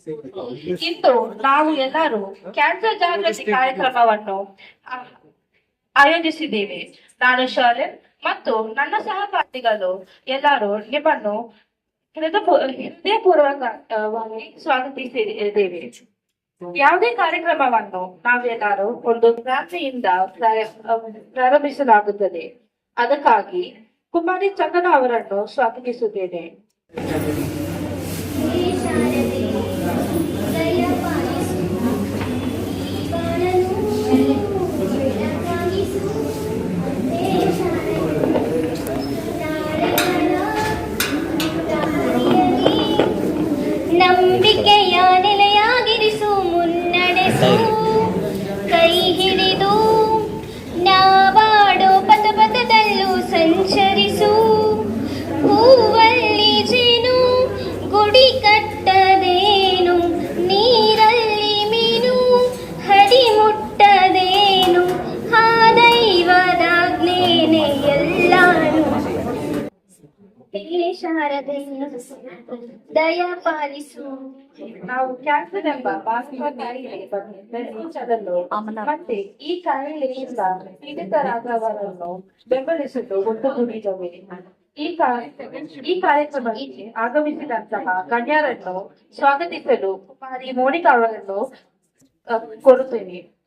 ಇಂದು ನಾವು ಎಲ್ಲರೂ ಕ್ಯಾನ್ಸರ್ ಜಾಗೃತಿ ಕಾರ್ಯಕ್ರಮವನ್ನು ಆ- ಆಯೋಜಿಸಿದ್ದೇವೆ. ನಾನು ಶರತ್ ಮತ್ತು ನನ್ನ ಸಹಪಾಠಿಗಳು ಎಲ್ಲರೂ ನಿಮ್ಮನ್ನು ಹೃದಯಪೂರ್ವಕವಾಗಿ ಸ್ವಾಗತಿಸಿದ್ದೇವೆ. ಯಾವುದೇ ಕಾರ್ಯಕ್ರಮವನ್ನು ನಾವೆಲ್ಲರೂ ಒಂದು ಪ್ರಾರ್ಥನೆಯಿಂದ ಪ್ರಾರಂಭಿಸಲಾಗುತ್ತದೆ. ಅದಕ್ಕಾಗಿ ಕುಮಾರಿ ಚಂದನ ಅವರನ್ನು ಸ್ವಾಗತಿಸುತ್ತೇನೆ. ನಂಬಿಕೆಯ ನೆಲೆಯಾಗಿರಿಸು, ಮುನ್ನಡೆಸು, ಕೈ ಹಿಡಿದು ನಾವಾಡೋ ಪಥ ಪಥದಲ್ಲೂ ಸಂಚರಿಸು. ಹೂವಲ್ಲಿ ಜೇನು ಗುಡಿ ಕಟ್ಟದೇನು, ನೀರಲ್ಲಿ ಮೀನು ಹಡಿ ಮುಟ್ಟದೇನು, ಆ ದೈವದಾಜ್ಞೇನೆ ಎಲ್ಲಾನು. ಶಾರದೆ ದಯ ಪಾಲಿಸು. ನಾವು ಕ್ಯಾನ್ಸರ್ ಎಂಬ ಮಾನಸಿಕ ಕಾಯಿಲೆ ಬಗ್ಗೆ ಪ್ರಪಂಚದಲ್ಲೂ ಮತ್ತೆ ಈ ಕಾಯಿಲೆಯಿಂದ ಪೀಡಿತರಾದವರನ್ನು ಬೆಂಬಲಿಸಲು ಒಟ್ಟುಗೂಡಿದವೆ. ಈ ಕಾರ್ಯಕ್ರಮಕ್ಕೆ ಆಗಮಿಸಿದಂತಹ ಗಣ್ಯರನ್ನು ಸ್ವಾಗತಿಸಲು ಕುಮಾರಿ ಮೋನಿಕಾ ಅವರನ್ನು ಕೋರುತ್ತೇನೆ.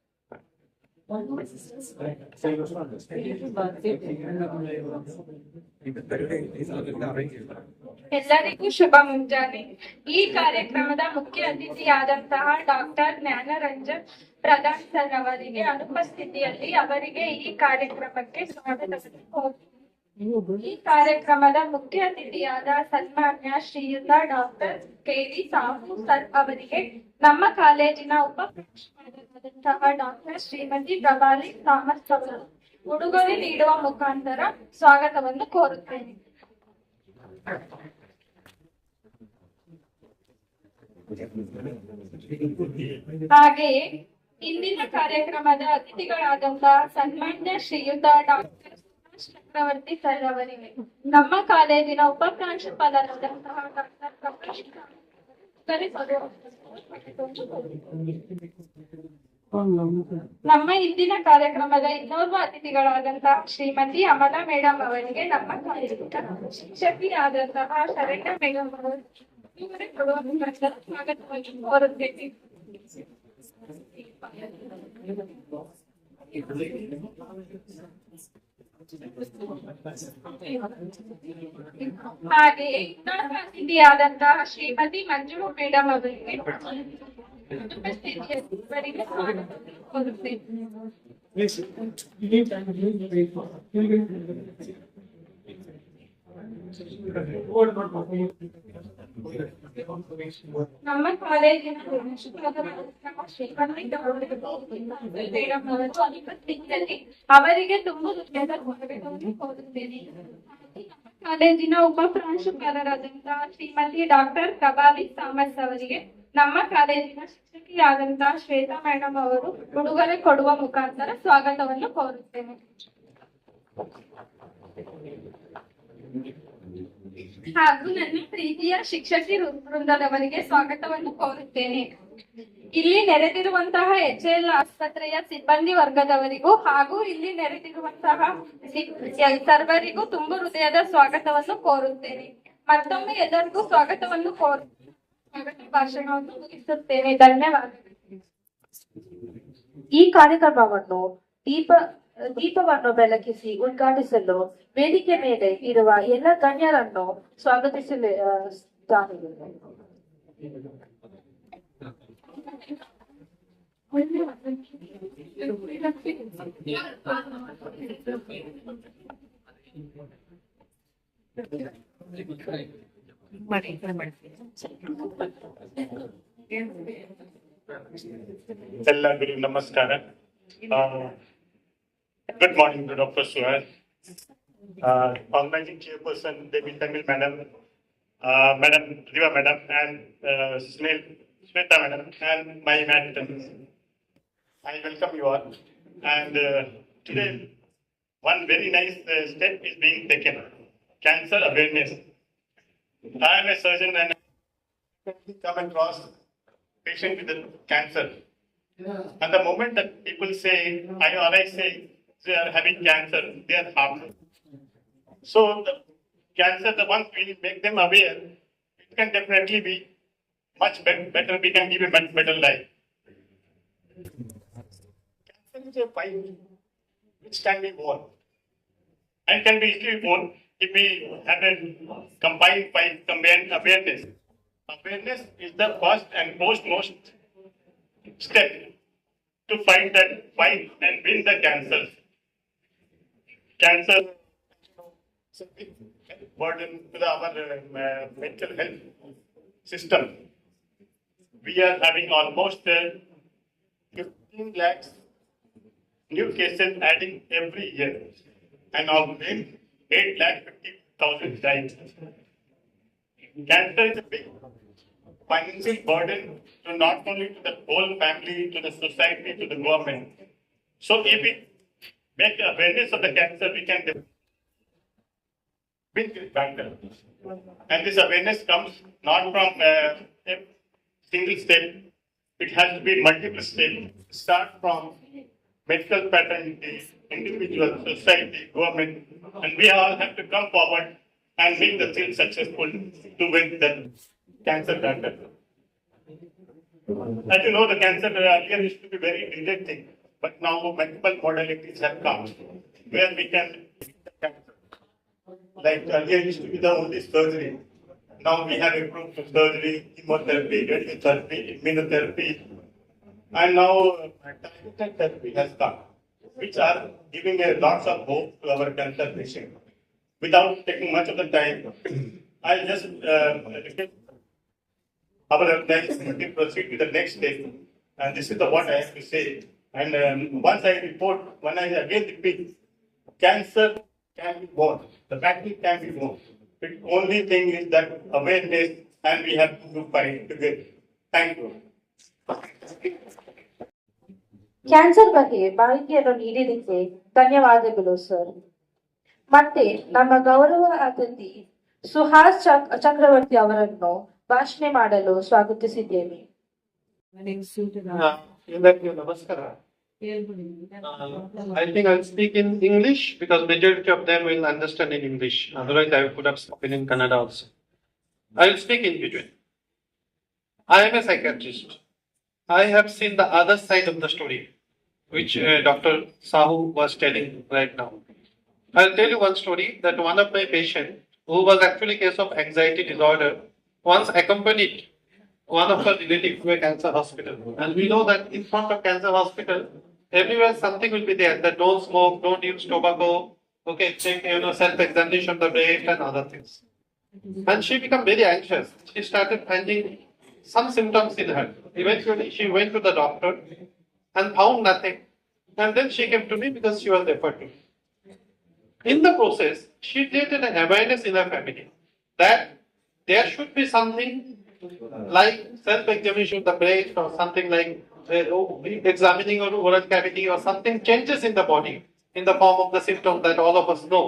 ಎಲ್ಲರಿಗೂ ಶುಭ ಮುಂಜಾನೆ. ಈ ಕಾರ್ಯಕ್ರಮದ ಮುಖ್ಯ ಅತಿಥಿಯಾದಂತಹ ಡಾಕ್ಟರ್ ಜ್ಞಾನರಂಜನ್ ಪ್ರಧಾನ್ ಸರ್ ಅವರಿಗೆ ಅನುಪಸ್ಥಿತಿಯಲ್ಲಿ ಅವರಿಗೆ ಈ ಕಾರ್ಯಕ್ರಮಕ್ಕೆ ಸ್ವಾಗತ. ಈ ಕಾರ್ಯಕ್ರಮದ ಮುಖ್ಯ ಅತಿಥಿಯಾದ ಸನ್ಮಾನ್ಯ ಶ್ರೀಯುತ ಡಾಕ್ಟರ್ ಕೆ.ವಿ. ಸಾಹು ಸರ್ ಅವರಿಗೆ ನಮ್ಮ ಕಾಲೇಜಿನ ಉಪಪ್ರಾಂಶುಪಾಲರಾದಂತಹ ಡಾಕ್ಟರ್ ಶ್ರೀಮತಿ ಪ್ರಭಾಲಿ ಥಾಮಸ್ ಅವರು ಉಡುಗೊರೆ ನೀಡುವ ಮುಖಾಂತರ ಸ್ವಾಗತವನ್ನು ಕೋರುತ್ತೇನೆ. ಹಾಗೆಯೇ ಇಂದಿನ ಕಾರ್ಯಕ್ರಮದ ಅತಿಥಿಗಳಾದಂತಹ ಸನ್ಮಾನ್ಯ ಶ್ರೀಯುತ ಡಾಕ್ಟರ್ ಚಕ್ರವರ್ತಿ ಸರ್ ಅವರಿಗೆ ನಮ್ಮ ಕಾಲೇಜಿನ ಉಪಪ್ರಾಂಶುಪಾಲರಾದಂತಹ ಡಾಕ್ಟರ್ ಪ್ರಕಾಶ್ ನಮ್ಮ ಇಂದಿನ ಕಾರ್ಯಕ್ರಮದ ಇನ್ನೋರ್ವ ಅತಿಥಿಗಳಾದಂತಹ ಶ್ರೀಮತಿ ಅಮಲಾ ಮೇಡಮ್ ಅವರಿಗೆ ನಮ್ಮ ಕಾಲೇಜಿನ ಶಿಕ್ಷಕಿಯಾದಂತಹ ಶರಣ್ಯ ಮೇಡಮ್ ಅವರು ಸ್ವಾಗತವನ್ನು ಕೋರುತ್ತೇನೆ. ಹಾಗೆಯೇ ಇನ್ನೊಬ್ಬ ಅತಿಥಿಯಾದಂತಹ ಶ್ರೀಮತಿ ಮಂಜು ಮೇಡಮ್ ಅವರಿಗೆ ನಮ್ಮ ಕಾಲೇಜಿನ ಅವರಿಗೆ ತುಂಬ ಹೃದಯದ ಸ್ವಾಗತವನ್ನು ಕೋರುತ್ತೇನೆ. ಕಾಲೇಜಿನ ಉಪ ಪ್ರಾಂಶುಪಾಲರಾದಂತಹ ಶ್ರೀಮತಿ ಡಾಕ್ಟರ್ ಪ್ರಭಾಲಿ ಥಾಮಸ್ ಅವರಿಗೆ ನಮ್ಮ ಕಾಲೇಜಿನ ಶಿಕ್ಷಕಿಯಾದಂತಹ ಶ್ವೇತಾ ಮೇಡಮ್ ಅವರು ಉಡುಗೊರೆ ಕೊಡುವ ಮುಖಾಂತರ ಸ್ವಾಗತವನ್ನು ಕೋರುತ್ತೇನೆ. ಹಾಗೂ ನನ್ನ ಪ್ರೀತಿಯ ಶಿಕ್ಷಕಿ ವೃಂದದವರಿಗೆ ಸ್ವಾಗತವನ್ನು ಕೋರುತ್ತೇನೆ. ಇಲ್ಲಿ ನೆರೆದಿರುವಂತಹ HL ಆಸ್ಪತ್ರೆಯ ಸಿಬ್ಬಂದಿ ವರ್ಗದವರಿಗೂ ಹಾಗೂ ಇಲ್ಲಿ ನೆರೆದಿರುವಂತಹ ಸರ್ವರಿಗೂ ತುಂಬ ಹೃದಯದ ಸ್ವಾಗತವನ್ನು ಕೋರುತ್ತೇನೆ. ಮತ್ತೊಮ್ಮೆ ಎಲ್ಲರಿಗೂ ಸ್ವಾಗತವನ್ನು ಸ್ವಾಗತ ಭಾಷಣವನ್ನು ಮುಗಿಸುತ್ತೇನೆ. ಧನ್ಯವಾದಗಳು. ಈ ಕಾರ್ಯಕ್ರಮವನ್ನು ದೀಪವನ್ನು ಬೆಳಕಿಸಿ ಉದ್ಘಾಟಿಸಲು ವೇದಿಕೆ ಮೇಲೆ ಇರುವ ಎಲ್ಲ ಗಣ್ಯರನ್ನು ಸ್ವಾಗತಿಸಲು ಎಲ್ಲರಿಗೂ ನಮಸ್ಕಾರ. Good morning to Dr. Suhas, organizing chairperson Devi Tamil madam, Madam Riva madam, and Shweta madam, and my adjutants. I welcome you all. And today, one very nice step is being taken: cancer awareness. I am a surgeon and come across patient with the cancer. And the moment that people say, I say they are having cancer, they are harmful. So the cancer, the ones we make them aware, it can definitely be much better. We can give a much better life. Cancer is a pipe which can be worn and can be easily worn if we have a combined awareness. Awareness is the first and most step to fight and win the cancer. Cancer is a big burden to our mental health system. We are having almost 15 lakhs new cases adding every year, and of them 8,50,000 died. Cancer is a big financial burden to not only to the whole family, to the society, to the government. So if we make awareness of the cancer, we can win this battle. And this awareness comes not from a single step. It has to be multiple steps. Start from medical fraternity, individual, society, government, and we all have to come forward and make the field successful to win the cancer battle. As you know, the cancer earlier used to be very delayed thing, but now multiple modalities have come where we can beat the cancer. Like earlier used to be the only surgery. Now we have improved to surgery, chemotherapy, radiotherapy, immunotherapy, and now targeted therapy has come, which are giving a lots of hope to our cancer patient. Without taking much of the time, I'll just request our organization to proceed with the next step. And this is what I have to say. And once I report, when I again repeat, cancer can be won. The battle can be won. The only thing is that awareness, and we have to fight together. Thank you. Cancer ಬಗ್ಗೆ ಮಾಹಿತಿಯನ್ನು ನೀಡಿದ್ದಕ್ಕೆ ಧನ್ಯವಾದಗಳು sir. ಮತ್ತೆ ನಮ್ಮ ಗೌರವ ಅತಿಥಿ ಸುಹಾಸ್ ಚಕ್ರವರ್ತಿ ಅವರನ್ನು ಭಾಷಣ ಮಾಡಲು ಸ್ವಾಗತಿಸಿದ್ದೇವೆ. ಎಲ್ಲರಿಗೂ ನಮಸ್ಕಾರ. I think I'll speak in English because majority of them will understand in English. Otherwise, I could have spoken in Kannada also. I will speak in between. I am a psychiatrist. I have seen the other side of the story, which Dr. Sahu was telling right now. I'll tell you one story that one of my patients, who was actually a case of anxiety disorder, once accompanied one of her relatives to a cancer hospital. And we know that in front of cancer hospital, everywhere something will be there that don't smoke, don't use tobacco, okay, take self-examination of the breast and other things. And she became very anxious. She started finding some symptoms in her. Eventually, she went to the doctor and found nothing. And then she came to me because she was referred to me. In the process, she created an awareness in her family that there should be something like self-examination of the breast or something like examining or oral cavity or something changes in the body in the form of the symptoms that all of us know.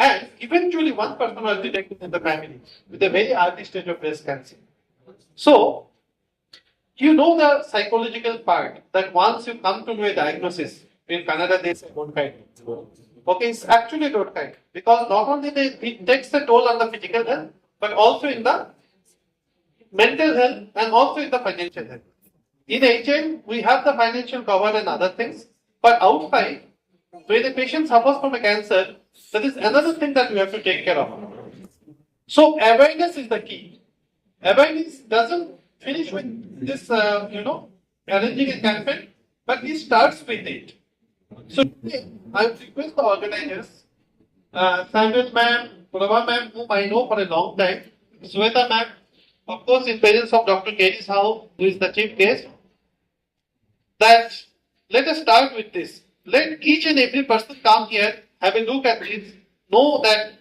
And eventually one person was detected in the family with a very early stage of breast cancer. So, you know the psychological part that once you come to know a diagnosis, in Canada they say don't kind. Okay, it's actually don't kind because not only it takes a toll on the physical health, but also in the mental health and also in the financial health. In HL, we have the financial cover and other things, but outside, when the patient suffers from a cancer, that is another thing that we have to take care of. So awareness is the key. Awareness doesn't finish with this, arranging a campaign, but it starts with it. So I request the organizers, Samuel ma'am, Prabha ma'am, whom I know for a long time, Sweta ma'am, of course in presence of Dr. K.D. Sahu, who is the chief guest, that let us start with this. Let each and every person come here, have a look at this, know that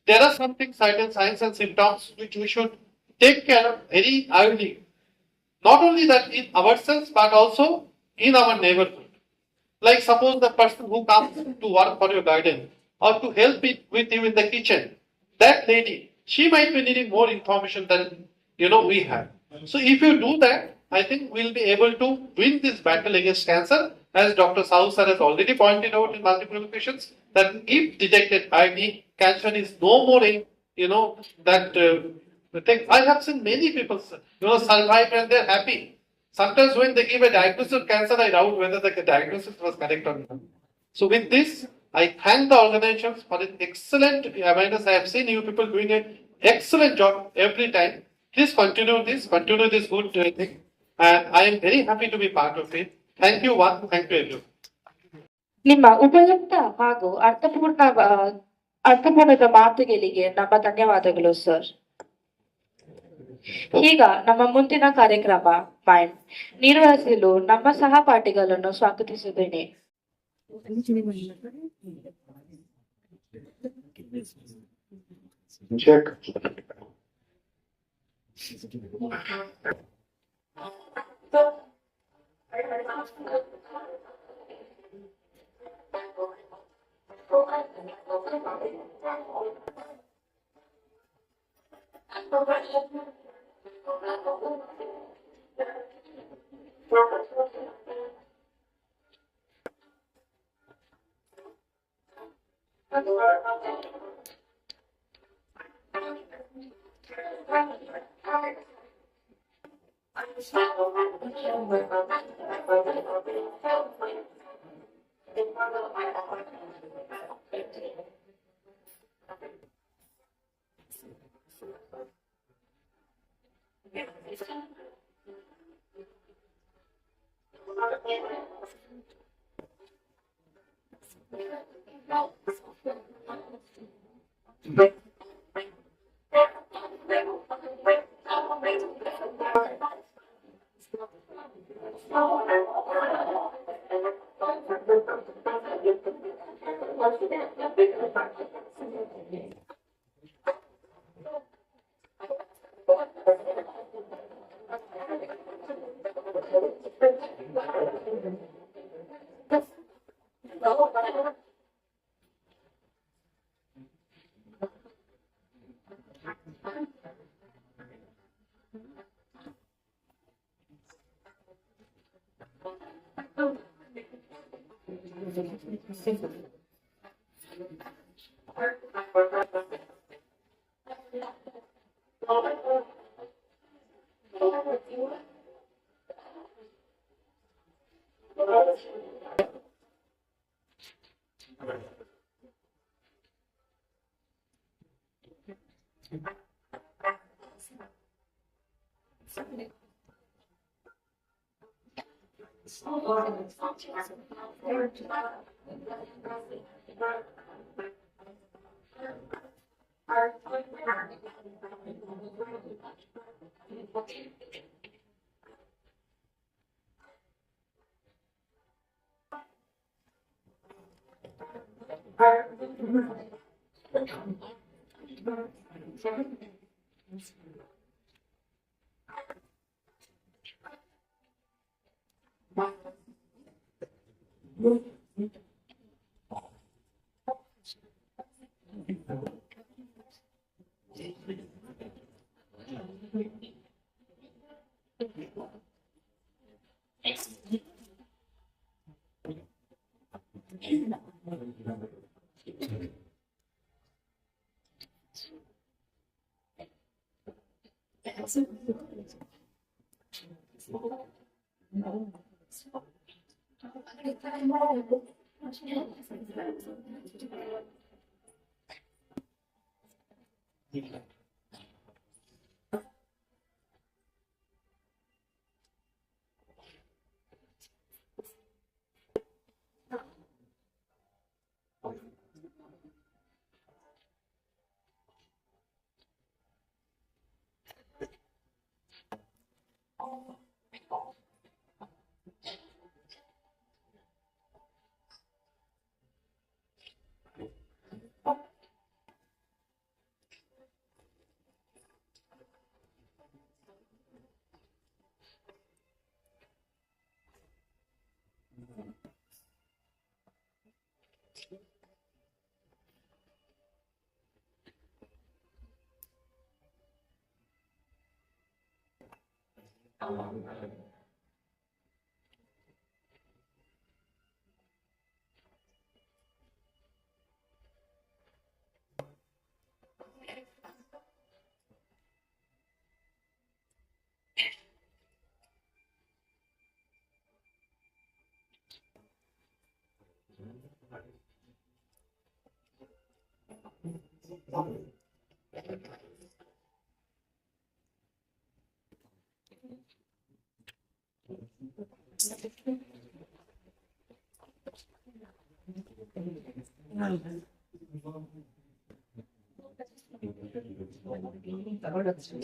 there are something, certain signs and symptoms which we should take care of very early. Not only that in ourselves, but also in our neighborhood. Like suppose the person who comes to work for your garden or to help it with you in the kitchen, that lady, she might be needing more information than we have. So if you do that, I think we'll be able to win this battle against cancer, as Dr. Sahu sir has already pointed out in multiple occasions, that if detected early, cancer is no more in, that thing. I have seen many people, survive and they're happy. Sometimes when they give a diagnosis of cancer, I doubt whether the diagnosis was correct or not. So with this, I thank the organizations for an excellent awareness. I have seen you people doing an excellent job every time. Please continue this good thing. And I am very happy to be part of it. Thank you one, thank you everyone. ನಿಮ್ಮ ಉಪಯುಕ್ತ ಹಾಗೂ ಅರ್ಥಪೂರ್ಣದ ಮಾತುಗಳಿಗೆ ನಮ್ಮ ಧನ್ಯವಾದಗಳು sir. ಈಗ ನಮ್ಮ ಮುಂದಿನ ಕಾರ್ಯಕ್ರಮ ಮೈಂಡ್ ನಿರ್ವಹಿಸಲು ನಮ್ಮ ಸಹಪಾಠಿಗಳನ್ನು ಸ್ವಾಗತಿಸುತ್ತೇನೆ. Check.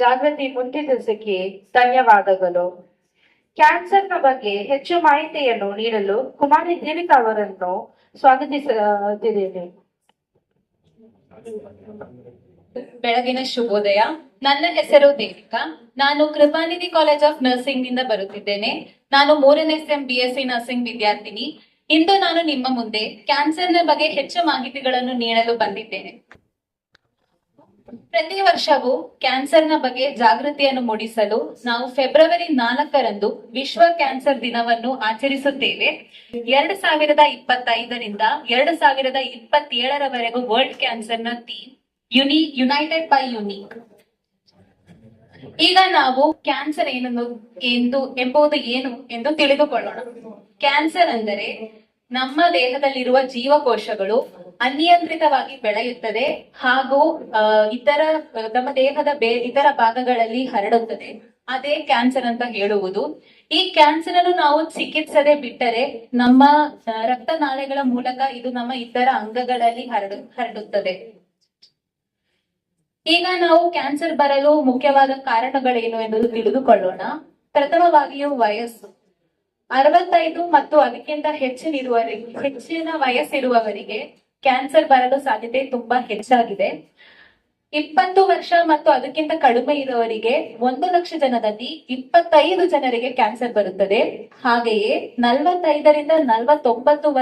ಜಾಗೃತಿ ಮುಂದಿದ್ದಕ್ಕೆ ಧನ್ಯವಾದಗಳು. ಕ್ಯಾನ್ಸರ್ನ ಬಗ್ಗೆ ಹೆಚ್ಚು ಮಾಹಿತಿಯನ್ನು ನೀಡಲು ಕುಮಾರಿ ದೇವಿಕಾ ಅವರನ್ನು ಸ್ವಾಗತಿಸುತ್ತಿದ್ದೇನೆ. ಬೆಳಗಿನ ಶುಭೋದಯ. ನನ್ನ ಹೆಸರು ದೇವಿಕಾ. ನಾನು ಕೃಪಾನಿಧಿ ಕಾಲೇಜ್ ಆಫ್ ನರ್ಸಿಂಗ್ ನಿಂದ ಬರುತ್ತಿದ್ದೇನೆ. ನಾನು 3ನೇ ಸೆಮ್ BSc ನರ್ಸಿಂಗ್ ವಿದ್ಯಾರ್ಥಿನಿ. ಇಂದು ನಾನು ನಿಮ್ಮ ಮುಂದೆ ಕ್ಯಾನ್ಸರ್ನ ಬಗ್ಗೆ ಹೆಚ್ಚು ಮಾಹಿತಿಗಳನ್ನು ನೀಡಲು ಬಂದಿದ್ದೇನೆ. ಪ್ರತಿ ವರ್ಷವೂ ಕ್ಯಾನ್ಸರ್ನ ಬಗ್ಗೆ ಜಾಗೃತಿಯನ್ನು ಮೂಡಿಸಲು ನಾವು ಫೆಬ್ರವರಿ 4ರಂದು ವಿಶ್ವ ಕ್ಯಾನ್ಸರ್ ದಿನವನ್ನು ಆಚರಿಸುತ್ತೇವೆ. 2025ರಿಂದ 2027ರವರೆಗೂ ವರ್ಲ್ಡ್ ಕ್ಯಾನ್ಸರ್ನ ಥೀಮ್ ಯುನೈಟೆಡ್ ಬೈ ಯುನೀಕ್. ಈಗ ನಾವು ಕ್ಯಾನ್ಸರ್ ಎಂಬುದು ಏನು ಎಂದು ತಿಳಿದುಕೊಳ್ಳೋಣ. ಕ್ಯಾನ್ಸರ್ ಅಂದರೆ ನಮ್ಮ ದೇಹದಲ್ಲಿರುವ ಜೀವಕೋಶಗಳು ಅನಿಯಂತ್ರಿತವಾಗಿ ಬೆಳೆಯುತ್ತದೆ ಹಾಗೂ ನಮ್ಮ ದೇಹದ ಇತರ ಭಾಗಗಳಲ್ಲಿ ಹರಡುತ್ತದೆ. ಅದೇ ಕ್ಯಾನ್ಸರ್ ಅಂತ ಹೇಳುವುದು. ಈ ಕ್ಯಾನ್ಸರ್ ಅನ್ನು ನಾವು ಚಿಕಿತ್ಸದೆ ಬಿಟ್ಟರೆ ನಮ್ಮ ರಕ್ತನಾಳಗಳ ಮೂಲಕ ಇದು ನಮ್ಮ ಇತರ ಅಂಗಗಳಲ್ಲಿ ಹರಡುತ್ತದೆ. ಈಗ ನಾವು ಕ್ಯಾನ್ಸರ್ ಬರಲು ಮುಖ್ಯವಾದ ಕಾರಣಗಳೇನು ಎಂದು ತಿಳಿದುಕೊಳ್ಳೋಣ. ಪ್ರಥಮವಾಗಿಯೂ ವಯಸ್ಸು. 65 ಮತ್ತು ಅದಕ್ಕಿಂತ ಹೆಚ್ಚಿನ ವಯಸ್ಸಿರುವವರಿಗೆ ಕ್ಯಾನ್ಸರ್ ಬರಲು ಸಾಧ್ಯತೆ ತುಂಬಾ ಹೆಚ್ಚಾಗಿದೆ. 20 ವರ್ಷ ಮತ್ತು ಅದಕ್ಕಿಂತ ಕಡಿಮೆ ಇರುವವರಿಗೆ 1 ಲಕ್ಷ ಜನದಲ್ಲಿ 25 ಜನರಿಗೆ ಕ್ಯಾನ್ಸರ್ ಬರುತ್ತದೆ. ಹಾಗೆಯೇ 45ರಿಂದ 49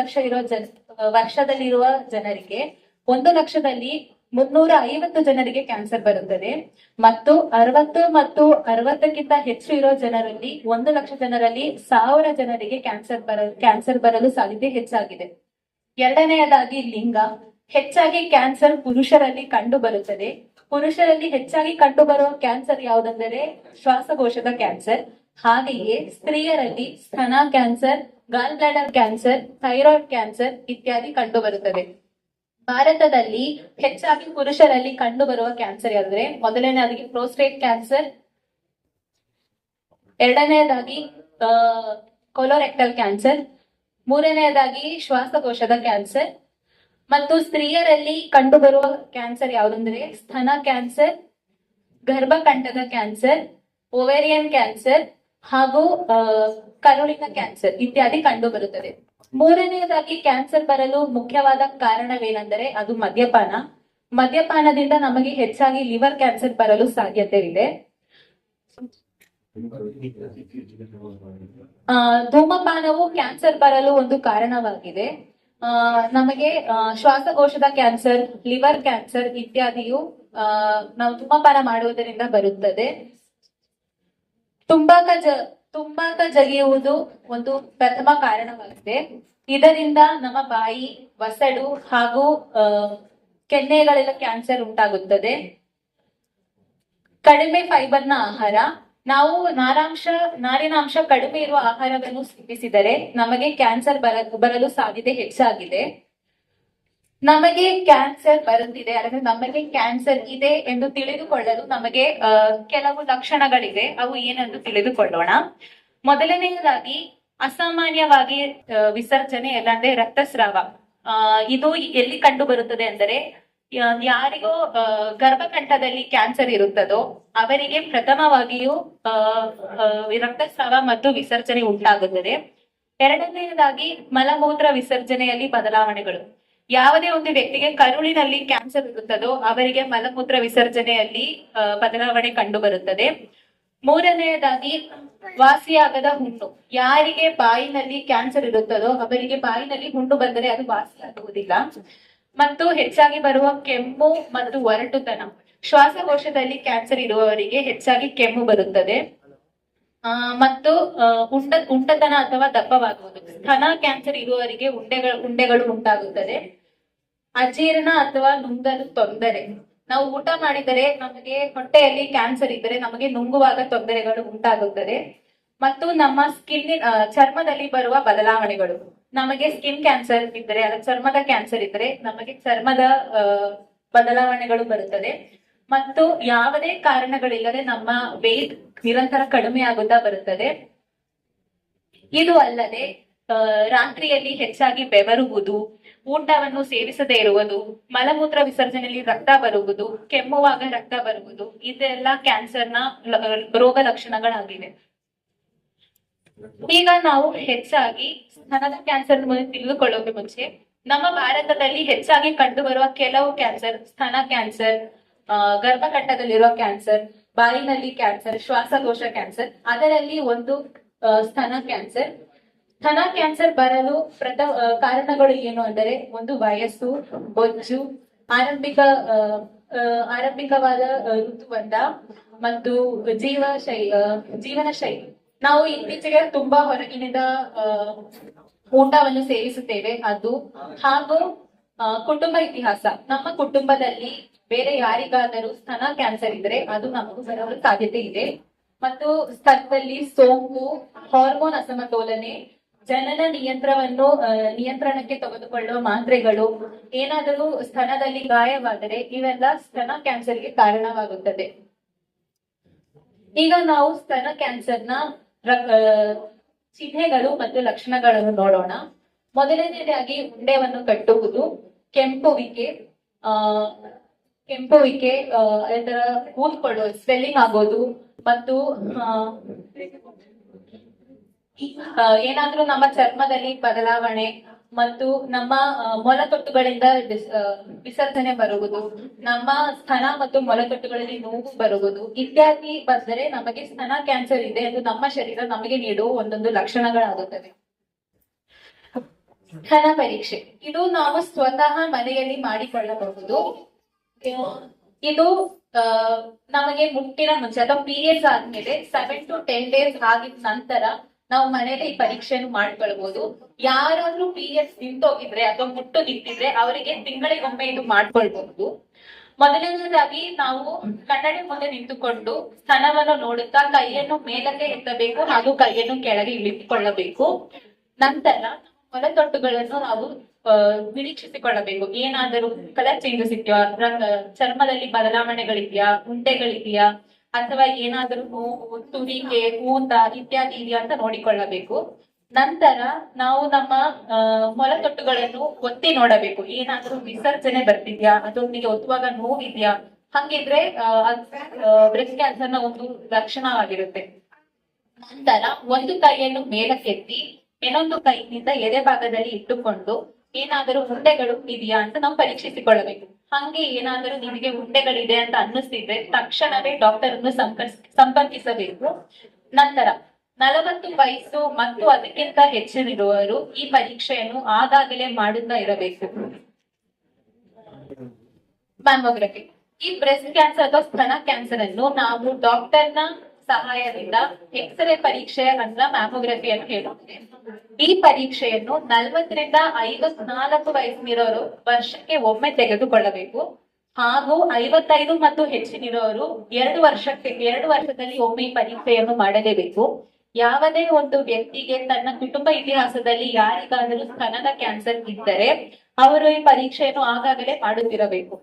ವರ್ಷದಲ್ಲಿರುವ ಜನರಿಗೆ 1 ಲಕ್ಷದಲ್ಲಿ 350 ಜನರಿಗೆ ಕ್ಯಾನ್ಸರ್ ಬರುತ್ತದೆ. ಮತ್ತು 60 ಮತ್ತು 60ಕ್ಕಿಂತ ಹೆಚ್ಚು ಇರೋ ಜನರಲ್ಲಿ 1 ಲಕ್ಷ ಜನರಲ್ಲಿ 1000 ಜನರಿಗೆ ಕ್ಯಾನ್ಸರ್ ಬರಲು ಸಾಧ್ಯತೆ ಹೆಚ್ಚಾಗಿದೆ. ಎರಡನೆಯದಾಗಿ ಲಿಂಗ. ಹೆಚ್ಚಾಗಿ ಕ್ಯಾನ್ಸರ್ ಪುರುಷರಲ್ಲಿ ಕಂಡು ಬರುತ್ತದೆ. ಪುರುಷರಲ್ಲಿ ಹೆಚ್ಚಾಗಿ ಕಂಡು ಬರುವ ಕ್ಯಾನ್ಸರ್ ಯಾವುದೆಂದರೆ ಶ್ವಾಸಕೋಶದ ಕ್ಯಾನ್ಸರ್. ಹಾಗೆಯೇ ಸ್ತ್ರೀಯರಲ್ಲಿ ಸ್ತನ ಕ್ಯಾನ್ಸರ್, ಗಾಲ್ ಬ್ಲಾಡರ್ ಕ್ಯಾನ್ಸರ್, ಥೈರಾಯ್ಡ್ ಕ್ಯಾನ್ಸರ್ ಇತ್ಯಾದಿ ಕಂಡು ಬರುತ್ತದೆ. ಭಾರತದಲ್ಲಿ ಹೆಚ್ಚಾಗಿ ಪುರುಷರಲ್ಲಿ ಕಂಡು ಬರುವ ಕ್ಯಾನ್ಸರ್ ಯಾವ್ದ್ರೆ ಮೊದಲನೇದಾಗಿ ಪ್ರೋಸ್ಟೇಟ್ ಕ್ಯಾನ್ಸರ್, ಎರಡನೆಯದಾಗಿ ಕೊಲೋರೆಕ್ಟಲ್ ಕ್ಯಾನ್ಸರ್, ಮೂರನೆಯದಾಗಿ ಶ್ವಾಸಕೋಶದ ಕ್ಯಾನ್ಸರ್. ಮತ್ತು ಸ್ತ್ರೀಯರಲ್ಲಿ ಕಂಡು ಬರುವ ಕ್ಯಾನ್ಸರ್ ಯಾವುದಂದ್ರೆ ಸ್ತನ ಕ್ಯಾನ್ಸರ್, ಗರ್ಭಕಂಠದ ಕ್ಯಾನ್ಸರ್, ಓವೇರಿಯನ್ ಕ್ಯಾನ್ಸರ್ ಹಾಗೂ ಕರುಳಿನ ಕ್ಯಾನ್ಸರ್ ಇತ್ಯಾದಿ ಕಂಡು ಬರುತ್ತದೆ. ಮೂರನೆಯದಾಗಿ ಕ್ಯಾನ್ಸರ್ ಬರಲು ಮುಖ್ಯವಾದ ಕಾರಣವೇನೆಂದರೆ ಅದು ಮದ್ಯಪಾನ. ಮದ್ಯಪಾನದಿಂದ ನಮಗೆ ಹೆಚ್ಚಾಗಿ ಲಿವರ್ ಕ್ಯಾನ್ಸರ್ ಬರಲು ಸಾಧ್ಯತೆ ಇದೆ. ಧೂಮಪಾನವು ಕ್ಯಾನ್ಸರ್ ಬರಲು ಒಂದು ಕಾರಣವಾಗಿದೆ. ನಮಗೆ ಶ್ವಾಸಕೋಶದ ಕ್ಯಾನ್ಸರ್, ಲಿವರ್ ಕ್ಯಾನ್ಸರ್ ಇತ್ಯಾದಿಯು ನಾವು ಧೂಮಪಾನ ಮಾಡುವುದರಿಂದ ಬರುತ್ತದೆ. ತುಂಬಾಕ ಜಗಿಯುವುದು ಒಂದು ಪ್ರಥಮ ಕಾರಣವಾಗಿದೆ. ಇದರಿಂದ ನಮ್ಮ ಬಾಯಿ, ವಸಡು ಹಾಗೂ ಕೆನ್ನೆಗಳೆಲ್ಲ ಕ್ಯಾನ್ಸರ್ ಉಂಟಾಗುತ್ತದೆ. ಕಡಿಮೆ ಫೈಬರ್ನ ಆಹಾರ. ನಾವು ನಾರಿನಾಂಶ ಕಡಿಮೆ ಇರುವ ಆಹಾರವನ್ನು ಸೇವಿಸಿದರೆ ನಮಗೆ ಕ್ಯಾನ್ಸರ್ ಬರಲು ಸಾಧ್ಯತೆ ಹೆಚ್ಚಾಗಿದೆ. ನಮಗೆ ಕ್ಯಾನ್ಸರ್ ಬರುತ್ತಿದೆ ಅಂದರೆ ನಮಗೆ ಕ್ಯಾನ್ಸರ್ ಇದೆ ಎಂದು ತಿಳಿದುಕೊಳ್ಳಲು ನಮಗೆ ಕೆಲವು ಲಕ್ಷಣಗಳಿವೆ. ಅವು ಏನೆಂದು ತಿಳಿದುಕೊಳ್ಳೋಣ. ಮೊದಲನೆಯದಾಗಿ ಅಸಾಮಾನ್ಯವಾಗಿ ವಿಸರ್ಜನೆ ಇಲ್ಲಾಂದ್ರೆ ರಕ್ತಸ್ರಾವ. ಇದು ಎಲ್ಲಿ ಕಂಡು ಬರುತ್ತದೆ ಅಂದರೆ ಯಾರಿಗೋ ಗರ್ಭಕಂಠದಲ್ಲಿ ಕ್ಯಾನ್ಸರ್ ಇರುತ್ತದೋ ಅವರಿಗೆ ಪ್ರಥಮವಾಗಿಯೂ ರಕ್ತಸ್ರಾವ ಮತ್ತು ವಿಸರ್ಜನೆ ಉಂಟಾಗುತ್ತದೆ. ಎರಡನೆಯದಾಗಿ ಮಲಮೂತ್ರ ವಿಸರ್ಜನೆಯಲ್ಲಿ ಬದಲಾವಣೆಗಳು. ಯಾವುದೇ ಒಂದು ವ್ಯಕ್ತಿಗೆ ಕರುಳಿನಲ್ಲಿ ಕ್ಯಾನ್ಸರ್ ಇರುತ್ತದೋ ಅವರಿಗೆ ಮಲಮೂತ್ರ ವಿಸರ್ಜನೆಯಲ್ಲಿ ಬದಲಾವಣೆ ಕಂಡು ಬರುತ್ತದೆ. ಮೂರನೆಯದಾಗಿ ವಾಸಿಯಾಗದ ಹುಣ್ಣು. ಯಾರಿಗೆ ಬಾಯಿನಲ್ಲಿ ಕ್ಯಾನ್ಸರ್ ಇರುತ್ತದೋ ಅವರಿಗೆ ಬಾಯಿನಲ್ಲಿ ಹುಣ್ಣು ಬಂದರೆ ಅದು ವಾಸಿಯಾಗುವುದಿಲ್ಲ. ಮತ್ತು ಹೆಚ್ಚಾಗಿ ಬರುವ ಕೆಮ್ಮು ಮತ್ತು ಒರಟುತನ. ಶ್ವಾಸಕೋಶದಲ್ಲಿ ಕ್ಯಾನ್ಸರ್ ಇರುವವರಿಗೆ ಹೆಚ್ಚಾಗಿ ಕೆಮ್ಮು ಬರುತ್ತದೆ. ಮತ್ತು ಉಂಟತನ ಅಥವಾ ದಪ್ಪವಾಗುವುದು. ಸ್ತನ ಕ್ಯಾನ್ಸರ್ ಇರುವವರಿಗೆ ಉಂಡೆಗಳು ಉಂಟಾಗುತ್ತದೆ. ಅಜೀರ್ಣ ಅಥವಾ ನುಂಗಲು ತೊಂದರೆ. ನಾವು ಊಟ ಮಾಡಿದರೆ ನಮಗೆ ಹೊಟ್ಟೆಯಲ್ಲಿ ಕ್ಯಾನ್ಸರ್ ಇದ್ದರೆ ನಮಗೆ ನುಂಗುವಾಗ ತೊಂದರೆಗಳು ಉಂಟಾಗುತ್ತದೆ. ಮತ್ತು ನಮ್ಮ ಚರ್ಮದಲ್ಲಿ ಬರುವ ಬದಲಾವಣೆಗಳು. ನಮಗೆ ಸ್ಕಿನ್ ಕ್ಯಾನ್ಸರ್ ಇದ್ದರೆ ಚರ್ಮದ ಕ್ಯಾನ್ಸರ್ ಇದ್ದರೆ ನಮಗೆ ಚರ್ಮದ ಬದಲಾವಣೆಗಳು ಬರುತ್ತದೆ. ಮತ್ತು ಯಾವುದೇ ಕಾರಣಗಳಿಲ್ಲದೆ ನಮ್ಮ ವೇಟ್ ನಿರಂತರ ಕಡಿಮೆ ಆಗುತ್ತಾ ಬರುತ್ತದೆ. ಇದು ಅಲ್ಲದೆ ರಾತ್ರಿಯಲ್ಲಿ ಹೆಚ್ಚಾಗಿ ಬೆವರುವುದು, ಊಟವನ್ನು ಸೇವಿಸದೇ ಇರುವುದು, ಮಲಮೂತ್ರ ವಿಸರ್ಜನೆಯಲ್ಲಿ ರಕ್ತ ಬರುವುದು, ಕೆಮ್ಮುವಾಗ ರಕ್ತ ಬರುವುದು, ಇದೆಲ್ಲ ಕ್ಯಾನ್ಸರ್ನ ರೋಗ ಲಕ್ಷಣಗಳಾಗಿವೆ. ಈಗ ನಾವು ಹೆಚ್ಚಾಗಿ ಸ್ತನದ ಕ್ಯಾನ್ಸರ್ ತಿಳಿದುಕೊಳ್ಳೋಕೆ ಮುಂಚೆ ನಮ್ಮ ಭಾರತದಲ್ಲಿ ಹೆಚ್ಚಾಗಿ ಕಂಡುಬರುವ ಕೆಲವು ಕ್ಯಾನ್ಸರ್: ಸ್ತನ ಕ್ಯಾನ್ಸರ್, ಗರ್ಭಕಂಠದಲ್ಲಿರುವ ಕ್ಯಾನ್ಸರ್, ಬಾಯಿನಲ್ಲಿ ಕ್ಯಾನ್ಸರ್, ಶ್ವಾಸಕೋಶ ಕ್ಯಾನ್ಸರ್. ಅದರಲ್ಲಿ ಒಂದು ಸ್ತನ ಕ್ಯಾನ್ಸರ್. ಸ್ತನ ಕ್ಯಾನ್ಸರ್ ಬರಲು ಕಾರಣಗಳು ಏನು ಅಂದರೆ, ಒಂದು ವಯಸ್ಸು, ಬೊಜ್ಜು, ಆರಂಭಿಕವಾದ ಋತುಬಂಧ ಮತ್ತು ಜೀವನ ಶೈಲಿ. ನಾವು ಇತ್ತೀಚೆಗೆ ತುಂಬಾ ಹೊರಗಿನಿಂದ ಊಟವನ್ನು ಸೇವಿಸುತ್ತೇವೆ, ಅದು ಹಾಗೂ ಕುಟುಂಬ ಇತಿಹಾಸ. ನಮ್ಮ ಕುಟುಂಬದಲ್ಲಿ ಬೇರೆ ಯಾರಿಗಾದರೂ ಸ್ತನ ಕ್ಯಾನ್ಸರ್ ಇದ್ರೆ ಅದು ನಮಗೂ ಬರಲು ಸಾಧ್ಯತೆ ಇದೆ. ಮತ್ತು ಸ್ತನದಲ್ಲಿ ಸೋಂಕು, ಹಾರ್ಮೋನ್ ಅಸಮತೋಲನೆ, ಜನನ ನಿಯಂತ್ರಣಕ್ಕೆ ತೆಗೆದುಕೊಳ್ಳುವ ಮಾತ್ರೆಗಳು, ಏನಾದರೂ ಸ್ತನದಲ್ಲಿ ಗಾಯವಾದರೆ ಇವೆಲ್ಲ ಸ್ತನ ಕ್ಯಾನ್ಸರ್ಗೆ ಕಾರಣವಾಗುತ್ತದೆ. ಈಗ ನಾವು ಸ್ತನ ಕ್ಯಾನ್ಸರ್ನ ಚಿಹ್ನೆಗಳು ಮತ್ತು ಲಕ್ಷಣಗಳನ್ನು ನೋಡೋಣ. ಮೊದಲನೇದಾಗಿ ಉಂಡೆವನ್ನು ಕಟ್ಟುವುದು, ಕೆಂಪುವಿಕೆ, ಅದರ ಕೂತ್ಕೊಳ್ಳೋದು, ಸ್ವೆಲ್ಲಿಂಗ್ ಆಗೋದು, ಮತ್ತು ಏನಾದ್ರೂ ನಮ್ಮ ಚರ್ಮದಲ್ಲಿ ಬದಲಾವಣೆ ಮತ್ತು ನಮ್ಮ ಮೊಲತೊಟ್ಟುಗಳಿಂದ ವಿಸರ್ಜನೆ ಬರುವುದು, ನಮ್ಮ ಸ್ತನ ಮತ್ತು ಮೊಲತೊಟ್ಟುಗಳಲ್ಲಿ ನೋವು ಬರುವುದು ಇತ್ಯಾದಿ ಬಂದರೆ ನಮಗೆ ಸ್ತನ ಕ್ಯಾನ್ಸರ್ ಇದೆ ಎಂದು ನಮ್ಮ ಶರೀರ ನಮಗೆ ನೀಡುವ ಒಂದೊಂದು ಲಕ್ಷಣಗಳಾಗುತ್ತವೆ. ಸ್ತನ ಪರೀಕ್ಷೆ ಇದು ನಾವು ಸ್ವತಃ ಮನೆಯಲ್ಲಿ ಮಾಡಿಕೊಳ್ಳಬಹುದು. ಇದು ನಮಗೆ ಮುಟ್ಟಿನ ಮುಂಚೆ ಅಥವಾ ಪೀರಿಯಡ್ಸ್ ಆದ್ಮೇಲೆ 7 to 10 days ಆಗಿದ ನಂತರ ನಾವು ಮನೇಲಿ ಈ ಪರೀಕ್ಷೆಯನ್ನು ಮಾಡ್ಕೊಳ್ಬಹುದು. ಯಾರಾದ್ರೂ ಪೀರಿಯಡ್ಸ್ ನಿಂತೋಗಿದ್ರೆ ಅಥವಾ ಮುಟ್ಟು ನಿಂತಿದ್ರೆ ಅವರಿಗೆ ತಿಂಗಳಿಗೊಮ್ಮೆ ಇದು ಮಾಡ್ಕೊಳ್ಬಹುದು. ಮೊದಲನೇದಾಗಿ ನಾವು ಕನ್ನಡಿ ಮುಂದೆ ನಿಂತುಕೊಂಡು ಸ್ತನವನ್ನು ನೋಡುತ್ತಾ ಕೈಯನ್ನು ಮೇಲಕ್ಕೆ ಎತ್ತಬೇಕು ಹಾಗೂ ಕೈಯನ್ನು ಕೆಳಗೆ ಇಳಿಸಿಕೊಳ್ಳಬೇಕು. ನಂತರ ಮೊಲತೊಟ್ಟುಗಳನ್ನು ನಾವು ನಿರೀಕ್ಷಿಸಿಕೊಳ್ಳಬೇಕು. ಏನಾದರೂ ಕಲರ್ ಚೇಂಜಸ್ ಇದೆಯಾ, ಚರ್ಮದಲ್ಲಿ ಬದಲಾವಣೆಗಳಿದೆಯಾ, ಉಂಡೆಗಳಿದೆಯಾ, ಅಥವಾ ಏನಾದರೂ ನೋವು, ತುರಿಕೆ, ಊತ ಇತ್ಯಾದಿ ಇದೆಯಾ ಅಂತ ನೋಡಿಕೊಳ್ಳಬೇಕು. ನಂತರ ನಾವು ನಮ್ಮ ಮೊಲತೊಟ್ಟುಗಳನ್ನು ಒತ್ತಿ ನೋಡಬೇಕು. ಏನಾದರೂ ವಿಸರ್ಜನೆ ಬರ್ತಿದ್ಯಾ, ಅದೊಂದಿಗೆ ಒತ್ತುವಾಗ ನೋವಿದ್ಯಾ, ಹಂಗಿದ್ರೆ ಬ್ರೆಸ್ಟ್ ಕ್ಯಾನ್ಸರ್ನ ಒಂದು ಲಕ್ಷಣವಾಗಿರುತ್ತೆ. ನಂತರ ಒಂದು ಕೈಯನ್ನು ಮೇಲಕ್ಕೆತ್ತಿ ಇನ್ನೊಂದು ಕೈಯಿಂದ ಎದೆ ಭಾಗದಲ್ಲಿ ಇಟ್ಟುಕೊಂಡು ಏನಾದರೂ ಉಂಡೆಗಳು ಇದೆಯಾ ಅಂತ ನಾವು ಪರೀಕ್ಷಿಸಿಕೊಳ್ಳಬೇಕು. ಹಂಗೆ ಏನಾದರೂ ನಿಮಗೆ ಉಂಡೆಗಳಿದೆ ಅಂತ ಅನ್ನಿಸ್ತಿದ್ರೆ ತಕ್ಷಣವೇ ಡಾಕ್ಟರ್ ಅನ್ನು ಸಂಪರ್ಕಿಸಬೇಕು. ನಂತರ 40 ವಯಸ್ಸು ಮತ್ತು ಅದಕ್ಕಿಂತ ಹೆಚ್ಚಿರುವವರು ಈ ಪರೀಕ್ಷೆಯನ್ನು ಆಗಾಗಲೇ ಮಾಡುತ್ತಾ ಇರಬೇಕು. ಮ್ಯಾಮೋಗ್ರಫಿ. ಈ ಬ್ರೆಸ್ಟ್ ಕ್ಯಾನ್ಸರ್ ಅಥವಾ ಸ್ತನ ಕ್ಯಾನ್ಸರ್ ಅನ್ನು ನಾವು ಡಾಕ್ಟರ್ನ ಸಹಾಯದಿಂದ ಎಕ್ಸ್ರೇ ಪರೀಕ್ಷೆ ಅಂದ್ರೆ ಮ್ಯಾಮೋಗ್ರಫಿಯನ್ನು ಹೇಳುತ್ತೇವೆ. ಈ ಪರೀಕ್ಷೆಯನ್ನು 40 ರಿಂದ 54 ವಯಸ್ಸಿನಿರೋರು ವರ್ಷಕ್ಕೆ ಒಮ್ಮೆ ತೆಗೆದುಕೊಳ್ಳಬೇಕು. ಹಾಗೂ 55 ಮತ್ತು ಹೆಚ್ಚಿನಿರೋರು 2 ವರ್ಷದಲ್ಲಿ ಒಮ್ಮೆ ಈ ಪರೀಕ್ಷೆಯನ್ನು ಮಾಡಲೇಬೇಕು. ಯಾವುದೇ ಒಂದು ವ್ಯಕ್ತಿಗೆ ತನ್ನ ಕುಟುಂಬ ಇತಿಹಾಸದಲ್ಲಿ ಯಾರಿಗಾದರೂ ಸ್ತನದ ಕ್ಯಾನ್ಸರ್ ಇದ್ದರೆ ಅವರು ಈ ಪರೀಕ್ಷೆಯನ್ನು ಆಗಾಗಲೇ ಮಾಡುತ್ತಿರಬೇಕು.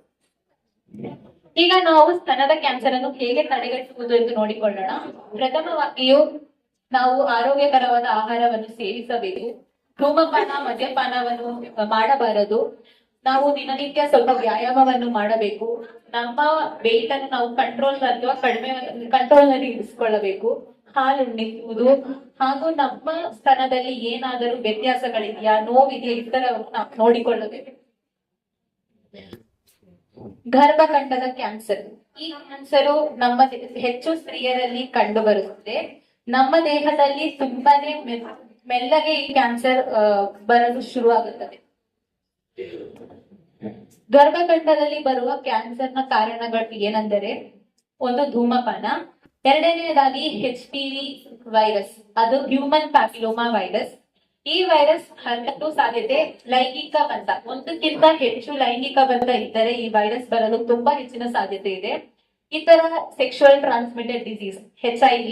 ಈಗ ನಾವು ಸ್ತನದ ಕ್ಯಾನ್ಸರ್ ಅನ್ನು ಹೇಗೆ ತಡೆಗಟ್ಟುವುದು ಎಂದು ನೋಡಿಕೊಳ್ಳೋಣ. ಪ್ರಥಮವಾಗಿಯೂ ನಾವು ಆರೋಗ್ಯಕರವಾದ ಆಹಾರವನ್ನು ಸೇವಿಸಬೇಕು. ಧೂಮಪಾನ, ಮದ್ಯಪಾನವನ್ನು ಮಾಡಬಾರದು. ನಾವು ದಿನನಿತ್ಯ ಸ್ವಲ್ಪ ವ್ಯಾಯಾಮವನ್ನು ಮಾಡಬೇಕು. ನಮ್ಮ ವೇಟ್ ಅನ್ನು ನಾವು ಕಂಟ್ರೋಲ್ ನಲ್ಲಿ ಇರಿಸಿಕೊಳ್ಳಬೇಕು. ಹಾಲು ಉಣಿಸುವುದು ಹಾಗೂ ನಮ್ಮ ಸ್ತನದಲ್ಲಿ ಏನಾದರೂ ವ್ಯತ್ಯಾಸಗಳಿದೆಯಾ, ನೋವಿದೆಯಾ ಇತರವನ್ನು ನಾವು ನೋಡಿಕೊಳ್ಳಬೇಕು. ಗರ್ಭಕಂಠದ ಕ್ಯಾನ್ಸರ್. ಈ ಕ್ಯಾನ್ಸರು ನಮ್ಮ ಹೆಚ್ಚು ಸ್ತ್ರೀಯರಲ್ಲಿ ಕಂಡು ಬರುತ್ತದೆ. ನಮ್ಮ ದೇಹದಲ್ಲಿ ತುಂಬಾನೇ ಮೆಲ್ಲಗೆ ಈ ಕ್ಯಾನ್ಸರ್ ಬರಲು ಶುರುವಾಗುತ್ತದೆ. ಗರ್ಭಕಂಠದಲ್ಲಿ ಬರುವ ಕ್ಯಾನ್ಸರ್ನ ಕಾರಣಗಳು ಏನೆಂದರೆ, ಒಂದು ಧೂಮಪಾನ, ಎರಡನೆಯದಾಗಿ HPV ವೈರಸ್, ಅದು ಹ್ಯೂಮನ್ ಪ್ಯಾಪಿಲೋಮಾ ವೈರಸ್. ಈ ವೈರಸ್ ಹರಡಲು ಸಾಧ್ಯತೆ ಲೈಂಗಿಕ ಬಂಧ, ಒಂದಕ್ಕಿಂತ ಹೆಚ್ಚು ಲೈಂಗಿಕ ಬಂಧ ಇದ್ದರೆ ಈ ವೈರಸ್ ಬರಲು ತುಂಬಾ ಹೆಚ್ಚಿನ ಸಾಧ್ಯತೆ ಇದೆ. ಇತರ sexual transmitted disease, HIV,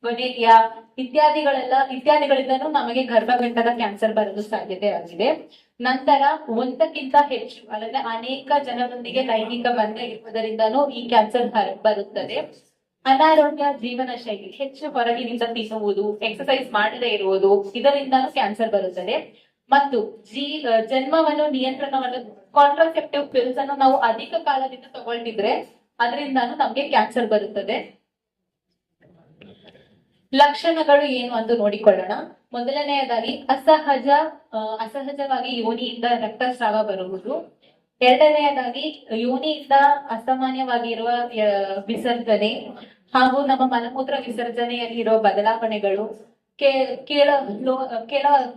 gonorrhoea ಇತ್ಯಾದಿಗಳಿಂದನೂ ನಮಗೆ ಗರ್ಭಗಂಟದ ಕ್ಯಾನ್ಸರ್ ಬರಲು ಸಾಧ್ಯತೆ ಆಗಿದೆ. ನಂತರ ಒಂದಕ್ಕಿಂತ ಹೆಚ್ಚು ಅಲ್ಲದೆ ಅನೇಕ ಜನರೊಂದಿಗೆ ಲೈಂಗಿಕ ಬಂಧ ಇರುವುದರಿಂದನೂ ಈ ಕ್ಯಾನ್ಸರ್ ಬರುತ್ತದೆ. ಅನಾರೋಗ್ಯ ಜೀವನ ಶೈಲಿ, ಹೆಚ್ಚು ಹೊರಗಿನಿಂದ ತಿನ್ನುವುದು, ಎಕ್ಸರ್ಸೈಸ್ ಮಾಡದೇ ಇರುವುದು, ಇದರಿಂದನೂ ಕ್ಯಾನ್ಸರ್ ಬರುತ್ತದೆ. ಮತ್ತು ಜನ್ಮವನ್ನು ನಿಯಂತ್ರಣವನ್ನು ಕಾಂಟ್ರಾಸೆಪ್ಟಿವ್ ಪಿಲ್ಸ್ ಅನ್ನು ನಾವು ಅಧಿಕ ಕಾಲದಿಂದ ತಗೊಳ್ತಿದ್ರೆ ಅದರಿಂದಾನು ನಮ್ಗೆ ಕ್ಯಾನ್ಸರ್ ಬರುತ್ತದೆ. ಲಕ್ಷಣಗಳು ಏನು ಅಂತ ನೋಡಿಕೊಳ್ಳೋಣ. ಮೊದಲನೆಯದಾಗಿ ಅಸಹಜವಾಗಿ ಯೋನಿಯಿಂದ ರಕ್ತಸ್ರಾವ ಬರುವುದು. ಎರಡನೆಯದಾಗಿ ಯೋನಿಯಿಂದ ಅಸಾಮಾನ್ಯವಾಗಿರುವ ವಿಸರ್ಜನೆ ಹಾಗೂ ನಮ್ಮ ಮಲಮೂತ್ರ ವಿಸರ್ಜನೆಯಲ್ಲಿರುವ ಬದಲಾವಣೆಗಳು,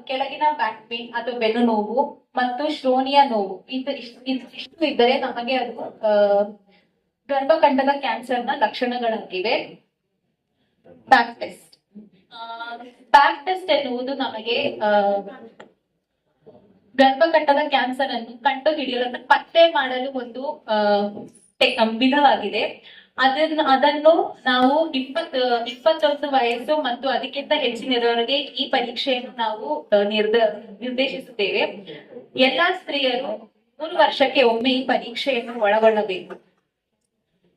ಕೆಳಗಿನ ಬ್ಯಾಕ್ ಪೇನ್ ಅಥವಾ ಬೆನ್ನು ನೋವು ಮತ್ತು ಶ್ರೋಣಿಯ ನೋವು, ಇಷ್ಟು ಇದ್ದರೆ ನಮಗೆ ಅದು ಗರ್ಭಕಂಠದ ಕ್ಯಾನ್ಸರ್ನ ಲಕ್ಷಣಗಳಾಗಿವೆ. Pap test. ಪ್ಯಾಕ್ ಟೆಸ್ಟ್ ಎನ್ನುವುದು ನಮಗೆ ಗರ್ಭಕಂಠದ ಕ್ಯಾನ್ಸರ್ ಅನ್ನು ಕಂಡು ಹಿಡಿಯಲು ಪತ್ತೆ ಮಾಡಲು ಒಂದು ವಿಧವಾಗಿದೆ. ಅದನ್ನು ನಾವು 21 ವಯಸ್ಸು ಮತ್ತು ಅದಕ್ಕಿಂತ ಹೆಚ್ಚಿನವರಿಗೆ ಈ ಪರೀಕ್ಷೆಯನ್ನು ನಾವು ನಿರ್ದೇಶಿಸುತ್ತೇವೆ. ಎಲ್ಲಾ ಸ್ತ್ರೀಯರು 3 ವರ್ಷಕ್ಕೆ ಒಮ್ಮೆ ಈ ಪರೀಕ್ಷೆಯನ್ನು ಒಳಗೊಳ್ಳಬೇಕು.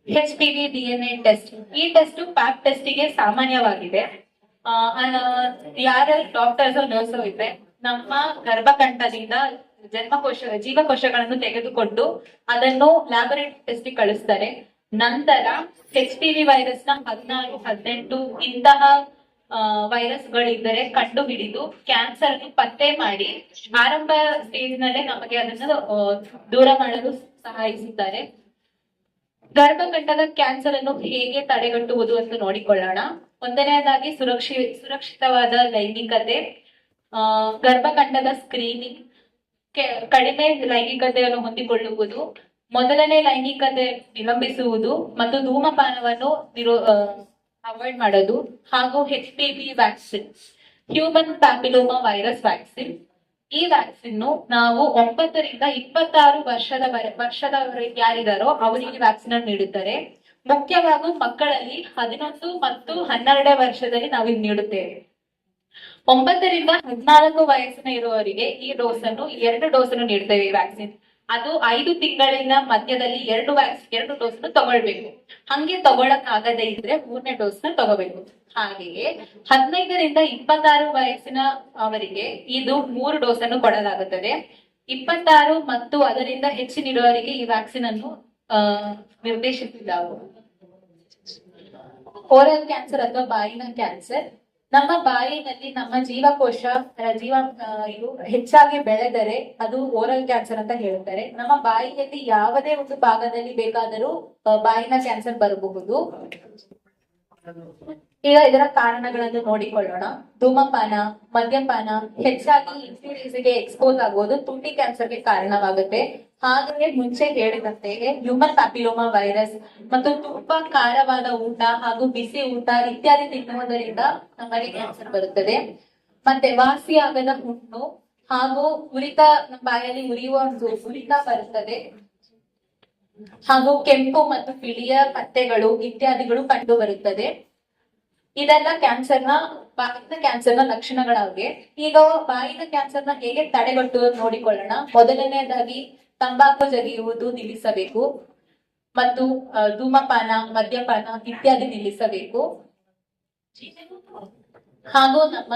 HPV DNA test. ಈ ಟೆಸ್ಟ್ ಪ್ಯಾಕ್ ಟೆಸ್ಟಿಗೆ ಸಾಮಾನ್ಯವಾಗಿದೆ. ಯಾರ ಡಾಕ್ಟರ್ಸ್ ನರ್ಸ್ ಇದ್ರೆ ನಮ್ಮ ಗರ್ಭಕಂಠದಿಂದ ಜೀವಕೋಶಗಳನ್ನು ತೆಗೆದುಕೊಂಡು ಅದನ್ನು ಲ್ಯಾಬೊರೇಟರಿ ಟೆಸ್ಟ್ ಕಳಿಸ್ತಾರೆ. ನಂತರ HPV ವೈರಸ್ ನ 16, 18 ಇಂತಹ ವೈರಸ್ಗಳಿದ್ದರೆ ಕಂಡು ಹಿಡಿದು ಕ್ಯಾನ್ಸರ್ ಅನ್ನು ಪತ್ತೆ ಮಾಡಿ ಆರಂಭ ಸ್ಟೇಜ್ ನಲ್ಲೇ ನಮಗೆ ಅದನ್ನು ದೂರ ಮಾಡಲು ಸಹಾಯಿಸುತ್ತಾರೆ. ಗರ್ಭಕಂಠದ ಕ್ಯಾನ್ಸರ್ ಅನ್ನು ಹೇಗೆ ತಡೆಗಟ್ಟುವುದು ಅಂತ ನೋಡಿಕೊಳ್ಳೋಣ. ಒಂದನೆಯದಾಗಿ ಸುರಕ್ಷಿತವಾದ ಲೈಂಗಿಕತೆ, ಗರ್ಭಕಂಠದ ಸ್ಕ್ರೀನಿಂಗ್, ಕಡಿಮೆ ಲೈಂಗಿಕತೆಯನ್ನು ಹೊಂದಿಕೊಳ್ಳುವುದು, ಮೊದಲನೇ ಲೈಂಗಿಕತೆ ವಿಳಂಬಿಸುವುದು ಮತ್ತು ಧೂಮಪಾನವನ್ನು ಅವಾಯ್ಡ್ ಮಾಡೋದು, ಹಾಗೂ HPV vaccine, human papilloma virus vaccine. ಈ ವ್ಯಾಕ್ಸಿನ್ ನಾವು 9 ರಿಂದ 26 ವರ್ಷದವರೆಗೆ ಯಾರಿದಾರೋ ಅವರಿಗೆ ವ್ಯಾಕ್ಸಿನ್ ಅನ್ನು ನೀಡುತ್ತಾರೆ. ಮುಖ್ಯವಾಗಿ ಮಕ್ಕಳಲ್ಲಿ 11 ಮತ್ತು 12 ವರ್ಷದಲ್ಲಿ ನಾವು ಇದು ನೀಡುತ್ತೇವೆ. 9 ರಿಂದ 14 ವಯಸ್ಸಿನ ಇರುವವರಿಗೆ ಈ ಡೋಸ್ ಅನ್ನು 2 ಡೋಸ್ ಅನ್ನು ನೀಡ್ತೇವೆ. ಈ ವ್ಯಾಕ್ಸಿನ್ ಅದು 5 ತಿಂಗಳಿನ ಮಧ್ಯದಲ್ಲಿ 2 ಡೋಸ್ ತಗೊಳ್ಬೇಕು. ಹಂಗೆ ತಗೊಳಕ್ ಆಗದೇ ಇದ್ರೆ 3ನೇ ಡೋಸ್ ನ ತಗೋಬೇಕು. ಹಾಗೆಯೇ 15 ರಿಂದ 26 ವಯಸ್ಸಿನ ಅವರಿಗೆ ಇದು 3 ಡೋಸ್ ಅನ್ನು ಕೊಡಲಾಗುತ್ತದೆ. 26 ಮತ್ತು ಅದರಿಂದ ಹೆಚ್ಚಿನಿರುವವರಿಗೆ ಈ ವ್ಯಾಕ್ಸಿನ್ ಅನ್ನು ನಿರ್ದೇಶಿಸಿದ್ದಾವು. ಓರಲ್ ಕ್ಯಾನ್ಸರ್ ಅಥವಾ ಬಾಯಿನ ಕ್ಯಾನ್ಸರ್. ನಮ್ಮ ಬಾಯಿನಲ್ಲಿ ನಮ್ಮ ಜೀವಕೋಶ ಇದು ಹೆಚ್ಚಾಗಿ ಬೆಳೆದರೆ ಅದು ಓರಲ್ ಕ್ಯಾನ್ಸರ್ ಅಂತ ಹೇಳ್ತಾರೆ. ನಮ್ಮ ಬಾಯಿಯಲ್ಲಿ ಯಾವುದೇ ಒಂದು ಭಾಗದಲ್ಲಿ ಬೇಕಾದರೂ ಬಾಯಿನ ಕ್ಯಾನ್ಸರ್ ಬರಬಹುದು. ಈಗ ಇದರ ಕಾರಣಗಳನ್ನು ನೋಡಿಕೊಳ್ಳೋಣ. ಧೂಮಪಾನ, ಮದ್ಯಪಾನ, ಹೆಚ್ಚಾಗಿ ಇನ್ಫ್ಲೂಯೆನ್ಸ್ಗೆ ಎಕ್ಸ್ಪೋಸ್ ಆಗುವುದು ತುಟಿ ಕ್ಯಾನ್ಸರ್ಗೆ ಕಾರಣವಾಗುತ್ತೆ. ಹಾಗೆಯೇ ಮುಂಚೆ ಹೇಳಿದಂತೆಯೇ ಹ್ಯೂಮನ್ ಪ್ಯಾಪಿಲೋಮಾ ವೈರಸ್ ಮತ್ತು ತುಂಬಾ ಖಾರವಾದ ಊಟ ಹಾಗೂ ಬಿಸಿ ಊಟ ಇತ್ಯಾದಿ ತಿನ್ನುವುದರಿಂದ ನಮಗೆ ಕ್ಯಾನ್ಸರ್ ಬರುತ್ತದೆ. ಮತ್ತೆ ವಾಸಿಯಾಗದ ಹುಣ್ಣು ಹಾಗೂ ಬಾಯಲ್ಲಿ ಉರಿಯುವ ಒಂದು ಉರಿತ ಬರುತ್ತದೆ. ಹಾಗೂ ಕೆಂಪು ಮತ್ತು ಬಿಳಿಯ ಪಟ್ಟೆಗಳು ಇತ್ಯಾದಿಗಳು ಕಂಡು ಬರುತ್ತದೆ. ಇದೆಲ್ಲ ಬಾಯಿನ ಕ್ಯಾನ್ಸರ್ನ ಲಕ್ಷಣಗಳಾಗಿವೆ. ಈಗ ಬಾಯಿನ ಕ್ಯಾನ್ಸರ್ನ ಹೇಗೆ ತಡೆಗಟ್ಟುವುದು ನೋಡಿಕೊಳ್ಳೋಣ. ಮೊದಲನೆಯದಾಗಿ ತಂಬಾಕು ಜಗಿಯುವುದು ನಿಲ್ಲಿಸಬೇಕು ಮತ್ತು ಧೂಮಪಾನ, ಮದ್ಯಪಾನ ಇತ್ಯಾದಿ ನಿಲ್ಲಿಸಬೇಕು. ಹಾಗೂ ನಮ್ಮ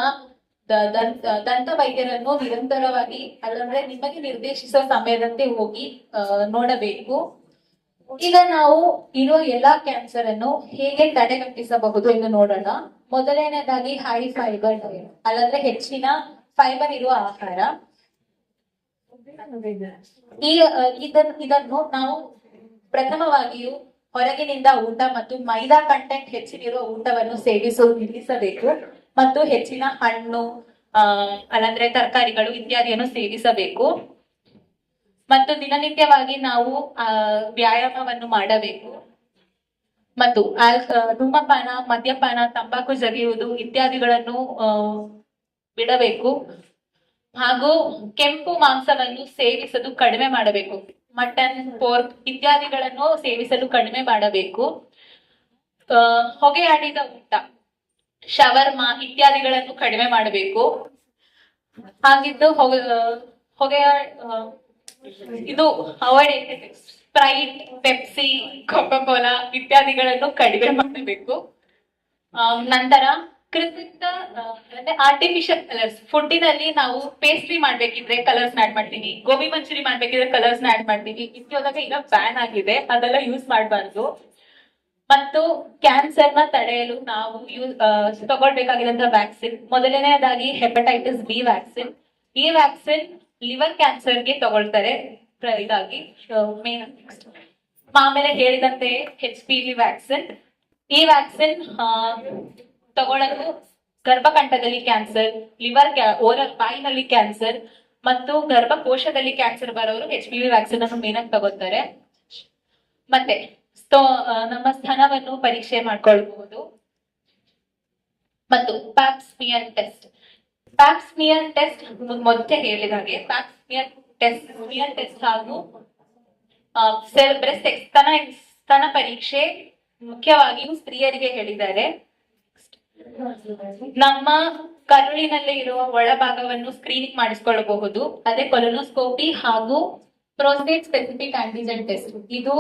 ದಂತ ವೈದ್ಯರನ್ನು ನಿರಂತರವಾಗಿ ಅಲ್ಲಂದ್ರೆ ನಿಮಗೆ ನಿರ್ದೇಶಿಸುವ ಸಮಯದಂತೆ ಹೋಗಿ ನೋಡಬೇಕು. ಈಗ ನಾವು ಇರುವ ಎಲ್ಲಾ ಕ್ಯಾನ್ಸರ್ ಅನ್ನು ಹೇಗೆ ತಡೆಗಟ್ಟಿಸಬಹುದು ಎಂದು ನೋಡೋಣ. ಮೊದಲನೇದಾಗಿ ಹೈ ಫೈಬರ್ ಡಯಟ್, ಅಲ್ಲಂದ್ರೆ ಹೆಚ್ಚಿನ ಫೈಬರ್ ಇರುವ ಆಹಾರ. ಇದನ್ನು ನಾವು ಪ್ರಥಮವಾಗಿಯೂ ಹೊರಗಿನಿಂದ ಊಟ ಮತ್ತು ಮೈದಾ ಕಂಟೆಂಟ್ ಹೆಚ್ಚಿನಿರುವ ಊಟವನ್ನು ಸೇವಿಸುವುದು ನಿಲ್ಲಿಸಬೇಕು ಮತ್ತು ಹೆಚ್ಚಿನ ಹಣ್ಣು ಅಲ್ಲಂದ್ರೆ ತರಕಾರಿಗಳು ಇತ್ಯಾದಿಯನ್ನು ಸೇವಿಸಬೇಕು. ಮತ್ತು ದಿನನಿತ್ಯವಾಗಿ ನಾವು ವ್ಯಾಯಾಮವನ್ನು ಮಾಡಬೇಕು. ಮತ್ತು ಧೂಮಪಾನ, ಮದ್ಯಪಾನ, ತಂಬಾಕು ಜಗಿಯುವುದು ಇತ್ಯಾದಿಗಳನ್ನು ಬಿಡಬೇಕು. ಹಾಗೂ ಕೆಂಪು ಮಾಂಸವನ್ನು ಸೇವಿಸಲು ಕಡಿಮೆ ಮಾಡಬೇಕು. ಮಟನ್, ಪೋರ್ಕ್ ಇತ್ಯಾದಿಗಳನ್ನು ಸೇವಿಸಲು ಕಡಿಮೆ ಮಾಡಬೇಕು. ಹೊಗೆ ಆಡಿದ ಊಟ, ಶವರ್ಮ ಇತ್ಯಾದಿಗಳನ್ನು ಕಡಿಮೆ ಮಾಡಬೇಕು. ಹಾಗಿದ್ದು ಹೊಗೆ ಇದು ಅವಾಯ್ಡ್, ಸ್ಪ್ರೈಟ್, ಪೆಪ್ಸಿ, ಕೋಕಾ-ಕೋಲಾ ಇತ್ಯಾದಿಗಳನ್ನು ಕಡಿಮೆ ಮಾಡಬೇಕು. ನಂತರ ಕೃತಕ ಅಂದ್ರೆ ಆರ್ಟಿಫಿಷಿಯಲ್ ಕಲರ್ಸ್, ಫುಡ್ಡಿನಲ್ಲಿ ನಾವು ಪೇಸ್ಟ್ರಿ ಮಾಡ್ಬೇಕಿದ್ರೆ ಕಲರ್ಸ್ ಆಡ್ ಮಾಡ್ತೀವಿ, ಗೋಬಿ ಮಂಚೂರಿ ಮಾಡ್ಬೇಕಿದ್ರೆ ಕಲರ್ಸ್ ಆಡ್ ಮಾಡ್ತೀವಿ. ಇತ್ಯಾದಾಗ ಈಗ ಬ್ಯಾನ್ ಆಗಿದೆ, ಅದೆಲ್ಲ ಯೂಸ್ ಮಾಡಬಾರ್ದು. ಮತ್ತು ಕ್ಯಾನ್ಸರ್ ನ ತಡೆಯಲು ನಾವು ತಗೊಳ್ಬೇಕಾಗಿರುವಂತಹ ವ್ಯಾಕ್ಸಿನ್, ಮೊದಲನೇದಾಗಿ ಹೆಪಟೈಟಿಸ್ ಬಿ ವ್ಯಾಕ್ಸಿನ್. ಈ ವ್ಯಾಕ್ಸಿನ್ ಲಿವರ್ ಕ್ಯಾನ್ಸರ್ಗೆ ತಗೊಳ್ತಾರೆ ಇದಾಗಿ ಮೇನ್. ಆಮೇಲೆ ಹೇಳಿದಂತೆ HPV ವ್ಯಾಕ್ಸಿನ್. ಈ ವ್ಯಾಕ್ಸಿನ್ ತಗೊಳ್ಳಲು ಗರ್ಭಕಂಠದಲ್ಲಿ ಕ್ಯಾನ್ಸರ್, ಲಿವರ್ ಓರಲ್ ಬಾಯಿನಲ್ಲಿ ಕ್ಯಾನ್ಸರ್ ಮತ್ತು ಗರ್ಭಕೋಶದಲ್ಲಿ ಕ್ಯಾನ್ಸರ್ ಬರೋರು HPV ವ್ಯಾಕ್ಸಿನ್ ಅನ್ನು ಮೇನ್ ಆಗಿ ತಗೋತಾರೆ. ಮತ್ತೆ ನಮ್ಮ ಸ್ತನವನ್ನು ಪರೀಕ್ಷೆ ಮಾಡ್ಕೊಳ್ಬಹುದು. ಮತ್ತು ಪ್ಯಾಪ್ಸ್ಮಿಯರ್ ಟೆಸ್ಟ್. ಪ್ಯಾಪ್ಸ್ಮಿಯರ್ ಟೆಸ್ಟ್ ಮೊದಲೇ ಹೇಳಿದ ಹಾಗೆ ಪ್ಯಾಪ್ಸ್ಮಿಯರ್ ಟೆಸ್ಟ್ ಹಾಗೂ ಬ್ರೆಸ್ಟ್ ಸ್ತನ ಪರೀಕ್ಷೆ ಮುಖ್ಯವಾಗಿಯೂ ಸ್ತ್ರೀಯರಿಗೆ ಹೇಳಿದ್ದಾರೆ. ನಮ್ಮ ಕರುಳಿನಲ್ಲಿ ಇರುವ ಒಳಭಾಗವನ್ನು ಸ್ಕ್ರೀನಿಂಗ್ ಮಾಡಿಸಿಕೊಳ್ಳಬಹುದು. ಅದೇ ಕೊಲೊನೋಸ್ಕೋಪಿ ಹಾಗೂ ಪ್ರೋಸ್ಟೇಟ್ ಸ್ಪೆಸಿಫಿಕ್ ಆಂಟಿಜೆನ್ ಟೆಸ್ಟ್. ಇದು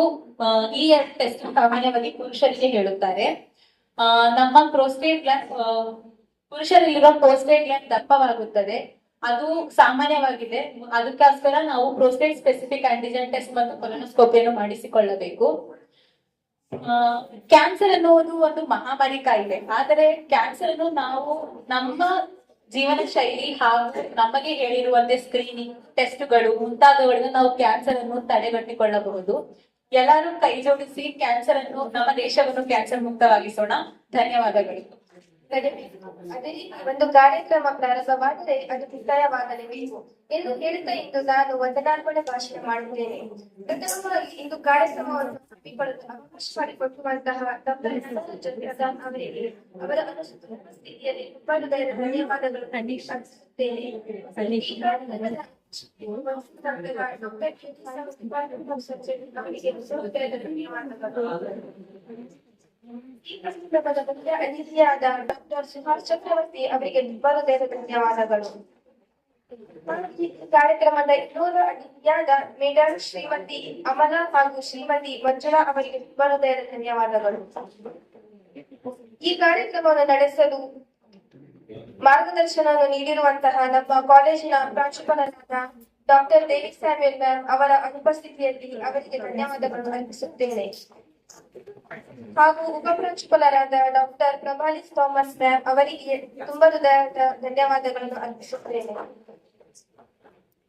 ಈ ಎರಡು ಟೆಸ್ಟ್ ಸಾಮಾನ್ಯವಾಗಿ ಪುರುಷರಿಗೆ ಹೇಳುತ್ತಾರೆ. ನಮ್ಮ ಪ್ರೋಸ್ಟೇಟ್ ಗ್ಲ್ಯಾಂಡ್, ಪುರುಷರಲ್ಲಿರುವ ಪ್ರೋಸ್ಟೇಟ್ ಗ್ಲ್ಯಾಂಡ್ ದಪ್ಪವಾಗುತ್ತದೆ, ಅದು ಸಾಮಾನ್ಯವಾಗಿದೆ. ಅದಕ್ಕೋಸ್ಕರ ನಾವು ಪ್ರೋಸ್ಟೇಟ್ ಸ್ಪೆಸಿಫಿಕ್ ಆಂಟಿಜೆನ್ ಟೆಸ್ಟ್ ಮತ್ತು ಕೊಲೊನೋಸ್ಕೋಪಿಯನ್ನು ಮಾಡಿಸಿಕೊಳ್ಳಬೇಕು. ಕ್ಯಾನ್ಸರ್ ಅನ್ನುವುದು ಒಂದು ಮಹಾಮಾರಿ ಕಾಯಿಲೆ. ಆದರೆ ಕ್ಯಾನ್ಸರ್ ಅನ್ನು ನಾವು ನಮ್ಮ ಜೀವನ ಶೈಲಿ ಹಾಗೂ ನಮಗೆ ಹೇಳಿರುವಂತೆ ಸ್ಕ್ರೀನಿಂಗ್ ಟೆಸ್ಟ್ಗಳು ಮುಂತಾದವುಗಳನ್ನು ನಾವು ಕ್ಯಾನ್ಸರ್ ಅನ್ನು ತಡೆಗಟ್ಟಿಕೊಳ್ಳಬಹುದು. ಎಲ್ಲರೂ ಕೈ ಜೋಡಿಸಿ ಕ್ಯಾನ್ಸರ್ ಅನ್ನು, ನಮ್ಮ ದೇಶವನ್ನು ಕ್ಯಾನ್ಸರ್ ಮುಕ್ತವಾಗಿಸೋಣ. ಧನ್ಯವಾದಗಳು. ಅದೇ ಒಂದು ಕಾರ್ಯಕ್ರಮ ಪ್ರಾರಂಭವಾದರೆ ಅದು ಮುಕ್ತಾಯವಾಗಲೇಬೇಕು ಎಂದು ಹೇಳುತ್ತಾ ಇಂದು ನಾನು ವಂದನಾರ್ಪಣೆ ಭಾಷಣ ಮಾಡುತ್ತೇನೆ. ಪ್ರಥಮವಾಗಿ ಇಂದು ಕಾರ್ಯಕ್ರಮವನ್ನು ಹಮ್ಮಿಕೊಳ್ಳಲು ಅವಕಾಶ ಮಾಡಿಕೊಟ್ಟುವಂತಹ ಡಾಕ್ಟರ್ ಪ್ರಧಾನ್ ಅವರಿಗೆ ಅವರ ಸ್ಥಿತಿಯಲ್ಲಿ ಹೃದಯದ ಧನ್ಯವಾದಗಳು ಅರ್ಪಿಸುತ್ತೇನೆ. ಈ ಕಾರ್ಯಕ್ರಮದ ಮುಖ್ಯ ಅತಿಥಿಯಾದ ಡಾಕ್ಟರ್ ಸುಭಾಷ್ ಚಕ್ರವರ್ತಿ ಅವರಿಗೆ ಹೃದಯದ ಧನ್ಯವಾದಗಳು. ಈ ಕಾರ್ಯಕ್ರಮದ ಇನ್ನೂರು ಅತಿಥಿಯಾದ ಮೇಡಮ್ ಶ್ರೀಮತಿ ಅಮಲಾ ಹಾಗೂ ಶ್ರೀಮತಿ ಮಂಜುಳಾ ಅವರಿಗೆ ಹೃದಯದ ಧನ್ಯವಾದಗಳು. ಈ ಕಾರ್ಯಕ್ರಮವನ್ನು ನಡೆಸಲು ಮಾರ್ಗದರ್ಶನವನ್ನು ನೀಡಿರುವಂತಹ ನಮ್ಮ ಕಾಲೇಜಿನ ಪ್ರಾಂಶುಪಾಲರಾದ ಡಾಕ್ಟರ್ ದೇವಿ ಸ್ಯಾಮ್ಯುಯಲ್ ಮ್ಯಾಮ್ ಅವರ ಅನುಪಸ್ಥಿತಿಯಲ್ಲಿ ಅವರಿಗೆ ಧನ್ಯವಾದಗಳನ್ನು ಅರ್ಪಿಸುತ್ತೇನೆ. ಹಾಗೂ ಉಪಪ್ರಾಂಶುಪಾಲರಾದ ಡಾಕ್ಟರ್ ಪ್ರಭಾಲಿಸ್ ಥಾಮಸ್ ಮ್ಯಾಮ್ ಅವರಿಗೆ ತುಂಬಾ ಹೃದಯದ ಧನ್ಯವಾದಗಳನ್ನು ಅರ್ಪಿಸುತ್ತೇನೆ.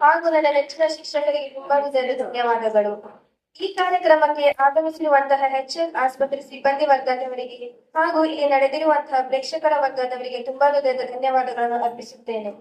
ಹಾಗೂ ನನ್ನ ನೆಚ್ಚಿನ ಶಿಕ್ಷಕರಿಗೆ ತುಂಬಾ ಹೃದಯದ ಧನ್ಯವಾದಗಳು. ಈ ಕಾರ್ಯಕ್ರಮಕ್ಕೆ ಆಗಮಿಸಿರುವಂತಹ HL ಆಸ್ಪತ್ರೆ ಸಿಬ್ಬಂದಿ ವರ್ಗದವರಿಗೆ ಹಾಗೂ ಇಲ್ಲಿ ನಡೆದಿರುವಂತಹ ಪ್ರೇಕ್ಷಕರ ವರ್ಗದವರಿಗೆ ತುಂಬಾ ಹೃದಯದ ಧನ್ಯವಾದಗಳನ್ನು ಅರ್ಪಿಸುತ್ತೇನೆ.